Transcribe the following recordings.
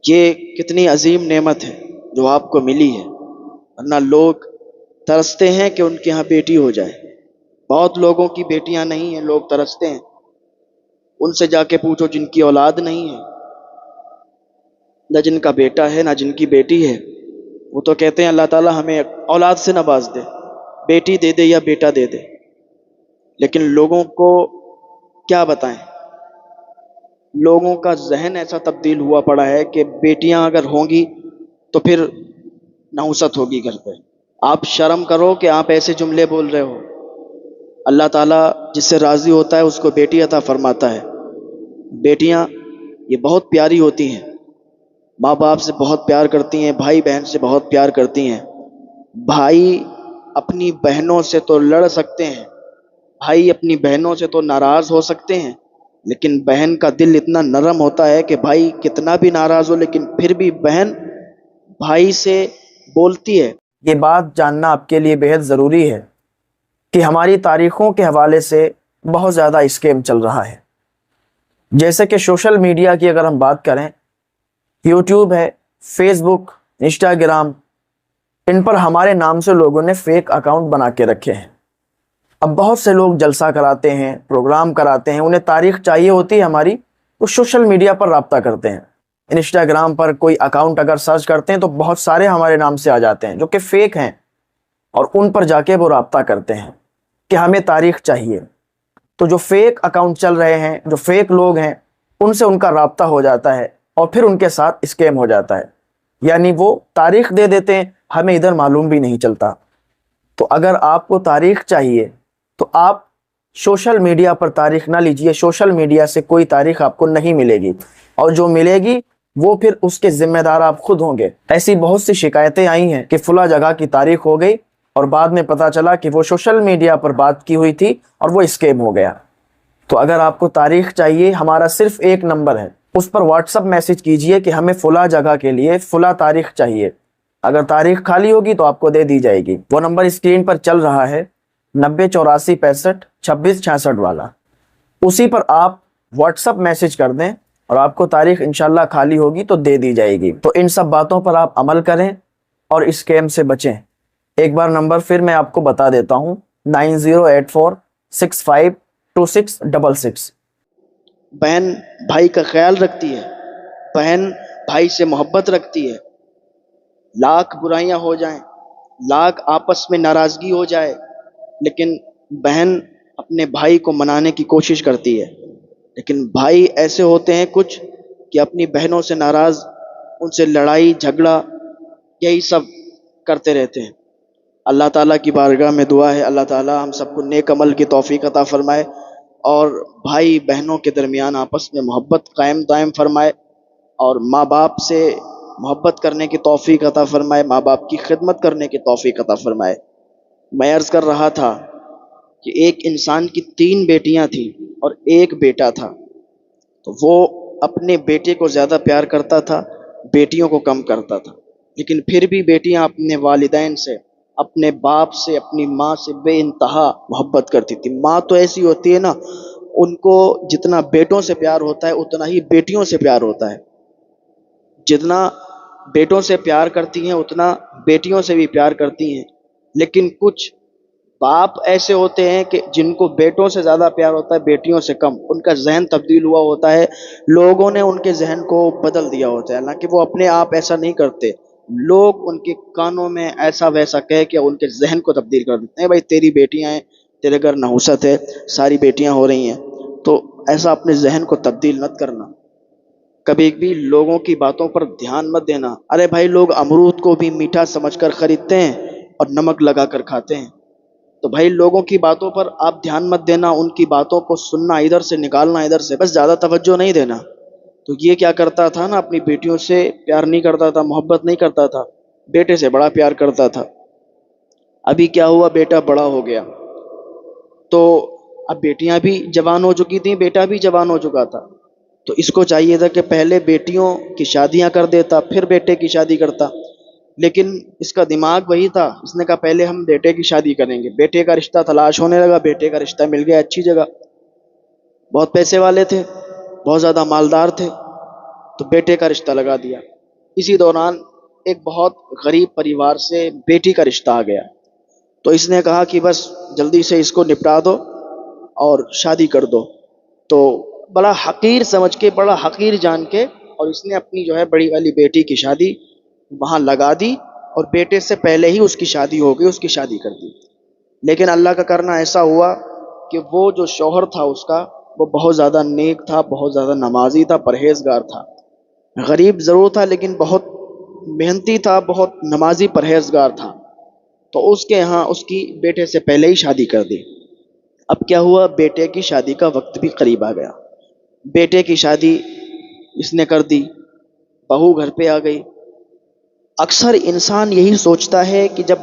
یہ کتنی عظیم نعمت ہے جو آپ کو ملی ہے، ورنہ لوگ ترستے ہیں کہ ان کے یہاں بیٹی ہو جائے۔ بہت لوگوں کی بیٹیاں نہیں ہیں، لوگ ترستے ہیں۔ ان سے جا کے پوچھو جن کی اولاد نہیں ہے، نہ جن کا بیٹا ہے نہ جن کی بیٹی ہے، وہ تو کہتے ہیں اللہ تعالیٰ ہمیں اولاد سے نواز دے، بیٹی دے دے یا بیٹا دے دے۔ لیکن لوگوں کو کیا بتائیں، لوگوں کا ذہن ایسا تبدیل ہوا پڑا ہے کہ بیٹیاں اگر ہوں گی تو پھر نحوست ہوگی گھر پہ۔ آپ شرم کرو کہ آپ ایسے جملے بول رہے ہو۔ اللہ تعالیٰ جس سے راضی ہوتا ہے اس کو بیٹی عطا فرماتا ہے۔ بیٹیاں یہ بہت پیاری ہوتی ہیں، ماں باپ سے بہت پیار کرتی ہیں، بھائی بہن سے بہت پیار کرتی ہیں۔ بھائی اپنی بہنوں سے تو لڑ سکتے ہیں، بھائی اپنی بہنوں سے تو ناراض ہو سکتے ہیں، لیکن بہن کا دل اتنا نرم ہوتا ہے کہ بھائی کتنا بھی ناراض ہو لیکن پھر بھی بہن بھائی سے بولتی ہے۔ یہ بات جاننا آپ کے لیے بہت ضروری ہے کہ ہماری تاریخوں کے حوالے سے بہت زیادہ اسکیم چل رہا ہے۔ جیسے کہ سوشل میڈیا کی اگر ہم بات کریں، یوٹیوب ہے، فیس بک، انسٹاگرام، ان پر ہمارے نام سے لوگوں نے فیک اکاؤنٹ بنا کے رکھے ہیں۔ اب بہت سے لوگ جلسہ کراتے ہیں، پروگرام کراتے ہیں، انہیں تاریخ چاہیے ہوتی ہے ہماری، وہ سوشل میڈیا پر رابطہ کرتے ہیں۔ انسٹاگرام پر کوئی اکاؤنٹ اگر سرچ کرتے ہیں تو بہت سارے ہمارے نام سے آ جاتے ہیں جو کہ فیک ہیں، اور ان پر جا کے وہ رابطہ کرتے ہیں کہ ہمیں تاریخ چاہیے۔ تو جو فیک اکاؤنٹ چل رہے ہیں، جو فیک لوگ ہیں، ان سے ان کا رابطہ ہو جاتا ہے اور پھر ان کے ساتھ اسکیم ہو جاتا ہے، یعنی وہ تاریخ دے دیتے ہیں، ہمیں ادھر معلوم بھی نہیں چلتا۔ تو اگر آپ کو تاریخ چاہیے تو آپ سوشل میڈیا پر تاریخ نہ لیجئے، سوشل میڈیا سے کوئی تاریخ آپ کو نہیں ملے گی، اور جو ملے گی وہ پھر اس کے ذمہ دار آپ خود ہوں گے۔ ایسی بہت سی شکایتیں آئی ہیں کہ فلاں جگہ کی تاریخ ہو گئی اور بعد میں پتا چلا کہ وہ سوشل میڈیا پر بات کی ہوئی تھی اور وہ اسکیم ہو گیا۔ تو اگر آپ کو تاریخ چاہیے، ہمارا صرف ایک نمبر ہے، اس پر واٹس ایپ میسج کیجئے کہ ہمیں فلاں جگہ کے لیے فلاں تاریخ چاہیے۔ اگر تاریخ خالی ہوگی تو آپ کو دے دی جائے گی۔ وہ نمبر اسکرین پر چل رہا ہے، 9084652666 والا، اسی پر آپ واٹس ایپ میسج کر دیں اور آپ کو تاریخ انشاءاللہ خالی ہوگی تو دے دی جائے گی۔ تو ان سب باتوں پر آپ عمل کریں اور اسکیم سے بچیں۔ ایک بار نمبر پھر میں آپ کو بتا دیتا ہوں، 9084652666۔ بہن بھائی کا خیال رکھتی ہے، بہن بھائی سے محبت رکھتی ہے۔ لاکھ برائیاں ہو جائیں، لاکھ آپس میں ناراضگی ہو جائے، لیکن بہن اپنے بھائی کو منانے کی کوشش کرتی ہے۔ لیکن بھائی ایسے ہوتے ہیں کچھ کہ اپنی بہنوں سے ناراض، ان سے لڑائی جھگڑا یہی سب کرتے رہتے ہیں۔ اللہ تعالیٰ کی بارگاہ میں دعا ہے اللہ تعالیٰ ہم سب کو نیک عمل کی توفیق عطا فرمائے، اور بھائی بہنوں کے درمیان آپس میں محبت قائم دائم فرمائے، اور ماں باپ سے محبت کرنے کی توفیق عطا فرمائے، ماں باپ کی خدمت کرنے کی توفیق عطا فرمائے۔ میں عرض کر رہا تھا کہ ایک انسان کی 3 بیٹیاں تھیں اور ایک بیٹا تھا، تو وہ اپنے بیٹے کو زیادہ پیار کرتا تھا، بیٹیوں کو کم کرتا تھا، لیکن پھر بھی بیٹیاں اپنے والدین سے، اپنے باپ سے، اپنی ماں سے بے انتہا محبت کرتی تھی۔ ماں تو ایسی ہوتی ہے نا، ان کو جتنا بیٹوں سے پیار ہوتا ہے اتنا ہی بیٹیوں سے پیار ہوتا ہے۔ جتنا بیٹوں سے پیار کرتی ہیں اتنا بیٹیوں سے بھی پیار کرتی ہیں، لیکن کچھ باپ ایسے ہوتے ہیں کہ جن کو بیٹوں سے زیادہ پیار ہوتا ہے بیٹیوں سے کم، ان کا ذہن تبدیل ہوا ہوتا ہے، لوگوں نے ان کے ذہن کو بدل دیا ہوتا ہے، حالانکہ وہ اپنے آپ ایسا نہیں کرتے، لوگ ان کے کانوں میں ایسا ویسا کہہ کے ان کے ذہن کو تبدیل کر دیتے ہیں۔ بھائی تیری بیٹیاں ہیں، تیرے گھر نحوست ہے، ساری بیٹیاں ہو رہی ہیں، تو ایسا اپنے ذہن کو تبدیل مت کرنا، کبھی بھی لوگوں کی باتوں پر دھیان مت دینا۔ ارے بھائی لوگ امرود کو بھی میٹھا سمجھ کر خریدتے ہیں اور نمک لگا کر کھاتے ہیں، تو بھائی لوگوں کی باتوں پر آپ دھیان مت دینا، ان کی باتوں کو سننا ادھر سے، نکالنا ادھر سے، بس زیادہ توجہ نہیں دینا۔ تو یہ کیا کرتا تھا نا، اپنی بیٹیوں سے پیار نہیں کرتا تھا، محبت نہیں کرتا تھا، بیٹے سے بڑا پیار کرتا تھا۔ ابھی کیا ہوا، بیٹا بڑا ہو گیا تو اب بیٹیاں بھی جوان ہو چکی تھیں، بیٹا بھی جوان ہو چکا تھا، تو اس کو چاہیے تھا کہ پہلے بیٹیوں کی شادیاں کر دیتا پھر بیٹے کی شادی کرتا، لیکن اس کا دماغ وہی تھا، اس نے کہا پہلے ہم بیٹے کی شادی کریں گے۔ بیٹے کا رشتہ تلاش ہونے لگا، بیٹے کا رشتہ مل گیا اچھی جگہ، بہت پیسے والے تھے، بہت زیادہ مالدار تھے، تو بیٹے کا رشتہ لگا دیا۔ اسی دوران ایک بہت غریب پریوار سے بیٹی کا رشتہ آ گیا، تو اس نے کہا کہ بس جلدی سے اس کو نپٹا دو اور شادی کر دو۔ تو بڑا حقیر سمجھ کے، بڑا حقیر جان کے، اور اس نے اپنی جو ہے بڑی والی بیٹی کی شادی وہاں لگا دی، اور بیٹے سے پہلے ہی اس کی شادی ہو گئی، اس کی شادی کر دی۔ لیکن اللہ کا کرنا ایسا ہوا کہ وہ جو شوہر تھا اس کا، وہ بہت زیادہ نیک تھا، بہت زیادہ نمازی تھا، پرہیزگار تھا۔ غریب ضرور تھا لیکن بہت محنتی تھا، بہت نمازی پرہیزگار تھا۔ تو اس کے یہاں اس کی بیٹے سے پہلے ہی شادی کر دی۔ اب کیا ہوا، بیٹے کی شادی کا وقت بھی قریب آ گیا، بیٹے کی شادی اس نے کر دی، بہو گھر پہ آ گئی۔ اکثر انسان یہی سوچتا ہے کہ جب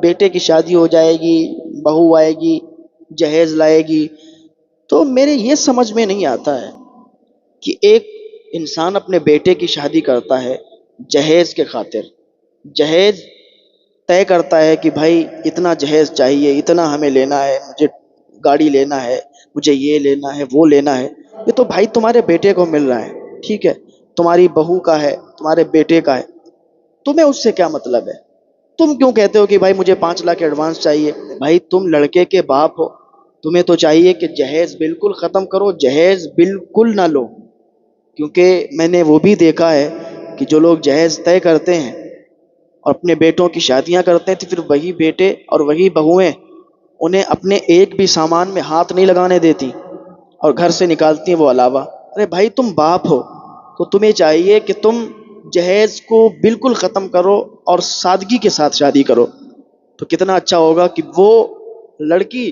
بیٹے کی شادی ہو جائے گی، بہو آئے گی، جہیز لائے گی، تو میرے یہ سمجھ میں نہیں آتا ہے کہ ایک انسان اپنے بیٹے کی شادی کرتا ہے جہیز کے خاطر، جہیز طے کرتا ہے کہ بھائی اتنا جہیز چاہیے، اتنا ہمیں لینا ہے، مجھے گاڑی لینا ہے، مجھے یہ لینا ہے، وہ لینا ہے۔ یہ تو بھائی تمہارے بیٹے کو مل رہا ہے، ٹھیک ہے، تمہاری بہو کا ہے، تمہارے بیٹے کا ہے، تمہیں اس سے کیا مطلب ہے؟ تم کیوں کہتے ہو کہ بھائی مجھے 5 لاکھ ایڈوانس چاہیے؟ بھائی تم لڑکے کے باپ ہو، تمہیں تو چاہیے کہ جہیز بالکل ختم کرو، جہیز بالکل نہ لو۔ کیونکہ میں نے وہ بھی دیکھا ہے کہ جو لوگ جہیز طے کرتے ہیں اور اپنے بیٹوں کی شادیاں کرتے ہیں، تو پھر وہی بیٹے اور وہی بہویں انہیں اپنے ایک بھی سامان میں ہاتھ نہیں لگانے دیتی اور گھر سے نکالتی ہیں وہ علاوہ۔ ارے بھائی تم باپ ہو تو تمہیں چاہیے کہ تم جہیز کو بالکل ختم کرو اور سادگی کے ساتھ شادی کرو، تو کتنا اچھا ہوگا کہ وہ لڑکی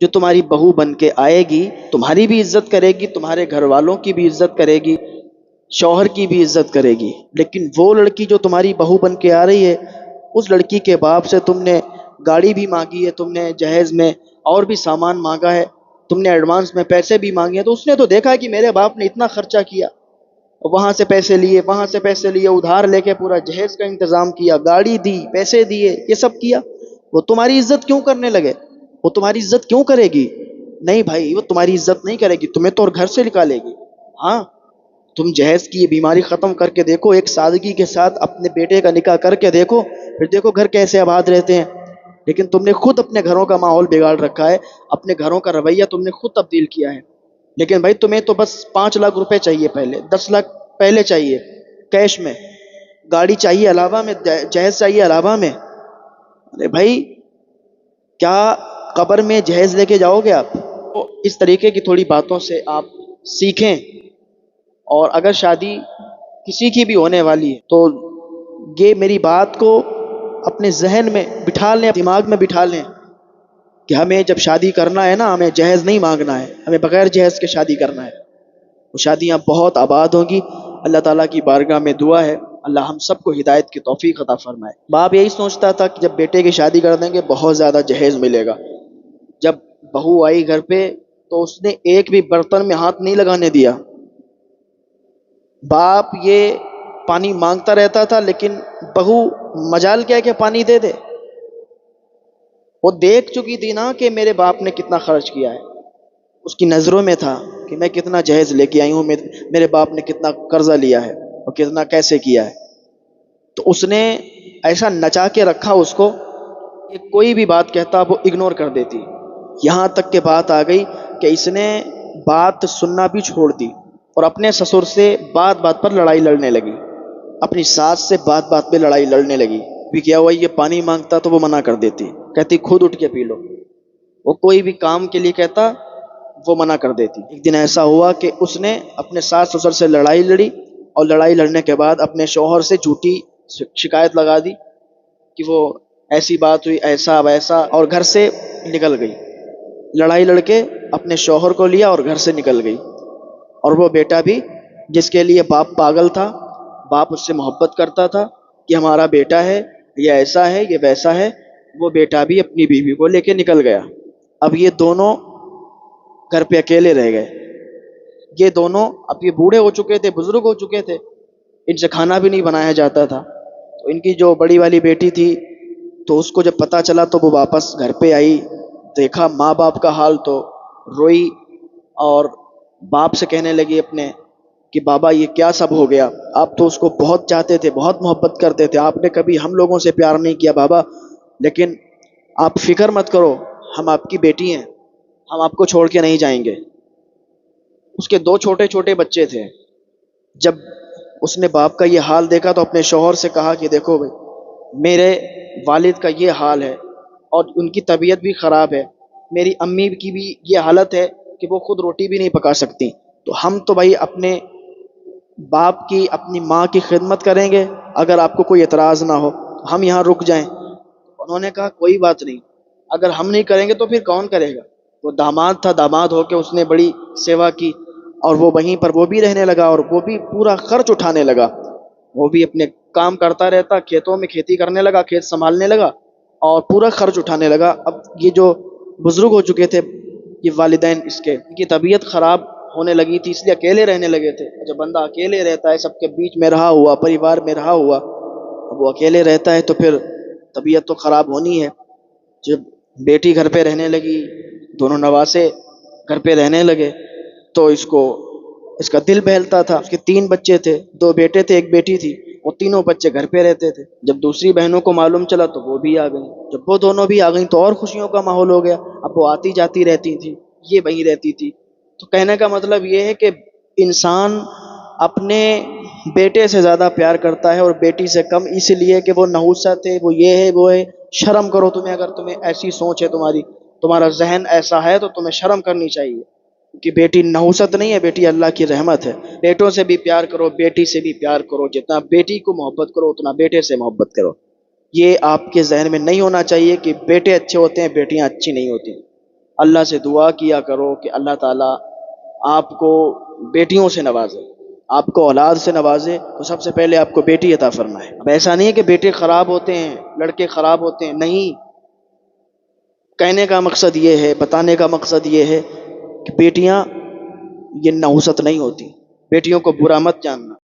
جو تمہاری بہو بن کے آئے گی تمہاری بھی عزت کرے گی، تمہارے گھر والوں کی بھی عزت کرے گی، شوہر کی بھی عزت کرے گی۔ لیکن وہ لڑکی جو تمہاری بہو بن کے آ رہی ہے، اس لڑکی کے باپ سے تم نے گاڑی بھی مانگی ہے، تم نے جہیز میں اور بھی سامان مانگا ہے، تم نے ایڈوانس میں پیسے بھی مانگے ہیں، تو اس نے تو دیکھا کہ میرے باپ نے اتنا خرچہ کیا، وہاں سے پیسے لیے، وہاں سے پیسے لیے، ادھار لے کے پورا جہیز کا انتظام کیا، گاڑی دی، پیسے دیے، یہ سب کیا۔ وہ تمہاری عزت کیوں کرنے لگے؟ وہ تمہاری عزت کیوں کرے گی؟ نہیں بھائی، وہ تمہاری عزت نہیں کرے گی، تمہیں تو اور گھر سے نکالے گی۔ ہاں، تم جہیز کی یہ بیماری ختم کر کے دیکھو، ایک سادگی کے ساتھ اپنے بیٹے کا نکاح کر کے دیکھو، پھر دیکھو گھر کیسے آباد رہتے ہیں۔ لیکن تم نے خود اپنے گھروں کا ماحول بگاڑ رکھا ہے، اپنے گھروں کا رویہ تم نے خود تبدیل کیا ہے۔ لیکن بھائی تمہیں تو بس 5 لاکھ روپے چاہیے، پہلے 10 لاکھ پہلے چاہیے کیش میں، گاڑی چاہیے علاوہ میں، جہیز چاہیے علاوہ میں۔ ارے بھائی کیا قبر میں جہیز لے کے جاؤ گے آپ؟ تو اس طریقے کی تھوڑی باتوں سے آپ سیکھیں، اور اگر شادی کسی کی بھی ہونے والی ہے تو یہ میری بات کو اپنے ذہن میں بٹھا لیں، دماغ میں بٹھا لیں کہ ہمیں جب شادی کرنا ہے نا، ہمیں جہیز نہیں مانگنا ہے، ہمیں بغیر جہیز کے شادی کرنا ہے۔ وہ شادیاں بہت آباد ہوں گی۔ اللہ تعالیٰ کی بارگاہ میں دعا ہے اللہ ہم سب کو ہدایت کی توفیق عطا فرمائے۔ باپ یہی سوچتا تھا کہ جب بیٹے کی شادی کر دیں گے بہت زیادہ جہیز ملے گا۔ جب بہو آئی گھر پہ تو اس نے ایک بھی برتن میں ہاتھ نہیں لگانے دیا۔ باپ یہ پانی مانگتا رہتا تھا لیکن بہو مجال کیا کہ پانی دے دے۔ وہ دیکھ چکی تھی نا کہ میرے باپ نے کتنا خرچ کیا ہے، اس کی نظروں میں تھا کہ میں کتنا جہیز لے کے آئی ہوں، میرے باپ نے کتنا قرضہ لیا ہے اور کتنا کیسے کیا ہے۔ تو اس نے ایسا نچا کے رکھا اس کو کہ کوئی بھی بات کہتا وہ اگنور کر دیتی۔ یہاں تک کہ بات آ گئی کہ اس نے بات سننا بھی چھوڑ دی اور اپنے سسر سے بات بات پر لڑائی لڑنے لگی، اپنی ساس سے بات بات پہ لڑائی لڑنے لگی۔ بھی کیا ہوا، یہ پانی مانگتا تو وہ منع کر دیتی، کہتی خود اٹھ کے پی لو۔ وہ کوئی بھی کام کے لیے کہتا وہ منع کر دیتی۔ ایک دن ایسا ہوا کہ اس نے اپنے ساس سسر سے لڑائی لڑی، اور لڑائی لڑنے کے بعد اپنے شوہر سے جھوٹی شکایت لگا دی کہ وہ ایسی بات ہوئی، ایسا ویسا، اور گھر سے نکل گئی۔ لڑائی لڑ کے اپنے شوہر کو لیا اور گھر سے نکل گئی۔ اور وہ بیٹا بھی جس کے لیے باپ پاگل تھا، باپ اس سے محبت کرتا تھا کہ ہمارا بیٹا ہے، یہ ایسا ہے، یہ ویسا ہے، وہ بیٹا بھی اپنی بیوی کو لے کے نکل گیا۔ اب یہ دونوں گھر پہ اکیلے رہ گئے۔ یہ دونوں اب یہ بوڑھے ہو چکے تھے، بزرگ ہو چکے تھے، ان سے کھانا بھی نہیں بنایا جاتا تھا۔ تو ان کی جو بڑی والی بیٹی تھی تو اس کو جب پتہ چلا تو وہ واپس گھر پہ آئی، دیکھا ماں باپ کا حال تو روئی، اور باپ سے کہنے لگی اپنے کہ بابا یہ کیا سب ہو گیا، آپ تو اس کو بہت چاہتے تھے، بہت محبت کرتے تھے، آپ نے کبھی ہم لوگوں سے پیار نہیں کیا بابا، لیکن آپ فکر مت کرو، ہم آپ کی بیٹی ہیں، ہم آپ کو چھوڑ کے نہیں جائیں گے۔ اس کے 2 چھوٹے چھوٹے بچے تھے۔ جب اس نے باپ کا یہ حال دیکھا تو اپنے شوہر سے کہا کہ دیکھو بھائی، میرے والد کا یہ حال ہے اور ان کی طبیعت بھی خراب ہے، میری امی کی بھی یہ حالت ہے کہ وہ خود روٹی بھی نہیں پکا سکتی، تو ہم تو بھائی اپنے باپ کی، اپنی ماں کی خدمت کریں گے، اگر آپ کو کوئی اعتراض نہ ہو تو ہم یہاں رک جائیں۔ انہوں نے کہا کوئی بات نہیں، اگر ہم نہیں کریں گے تو پھر کون کرے گا۔ وہ داماد تھا، داماد ہو کے اس نے بڑی سیوا کی، اور وہ وہیں پر وہ بھی رہنے لگا اور وہ بھی پورا خرچ اٹھانے لگا، وہ بھی اپنے کام کرتا رہتا، کھیتوں میں کھیتی کرنے لگا، کھیت سنبھالنے لگا اور پورا خرچ اٹھانے لگا۔ اب یہ جو بزرگ ہو چکے تھے، یہ والدین اس کے، ان کی طبیعت خراب ہونے لگی تھی، اس لیے اکیلے رہنے لگے تھے۔ جب بندہ اکیلے رہتا ہے، سب کے بیچ میں رہا ہوا، پریوار میں رہا ہوا، اب وہ اکیلے رہتا ہے تو پھر طبیعت تو خراب ہونی ہے۔ جب بیٹی گھر پہ رہنے لگی، دونوں نواسے گھر پہ رہنے لگے، تو اس کا دل بہلتا تھا۔ اس کے 3 بچے تھے، 2 بیٹے تھے، 1 بیٹی تھی، وہ تینوں بچے گھر پہ رہتے تھے۔ جب دوسری بہنوں کو معلوم چلا تو وہ بھی آ گئیں، جب وہ دونوں بھی آ گئیں تو اور خوشیوں کا ماحول ہو گیا۔ اب وہ آتی جاتی رہتی تھی، یہ وہیں رہتی تھی۔ تو کہنے کا مطلب یہ ہے کہ انسان اپنے بیٹے سے زیادہ پیار کرتا ہے اور بیٹی سے کم، اس لیے کہ وہ نحوست ہے، وہ یہ ہے، وہ ہے۔ شرم کرو تمہیں، اگر تمہیں ایسی سوچ ہے، تمہارا ذہن ایسا ہے تو تمہیں شرم کرنی چاہیے، کہ بیٹی نحوست نہیں ہے، بیٹی اللہ کی رحمت ہے۔ بیٹوں سے بھی پیار کرو، بیٹی سے بھی پیار کرو، جتنا بیٹی کو محبت کرو اتنا بیٹے سے محبت کرو۔ یہ آپ کے ذہن میں نہیں ہونا چاہیے کہ بیٹے اچھے ہوتے ہیں، بیٹیاں اچھی نہیں ہوتی۔ اللہ سے دعا کیا کرو کہ اللہ تعالیٰ آپ کو بیٹیوں سے نوازے، آپ کو اولاد سے نوازے، تو سب سے پہلے آپ کو بیٹی عطا فرمائے۔ اب ایسا نہیں ہے کہ بیٹے خراب ہوتے ہیں، لڑکے خراب ہوتے ہیں، نہیں۔ کہنے کا مقصد یہ ہے، بتانے کا مقصد یہ ہے کہ بیٹیاں یہ نحوست نہیں ہوتی، بیٹیوں کو برا مت جاننا۔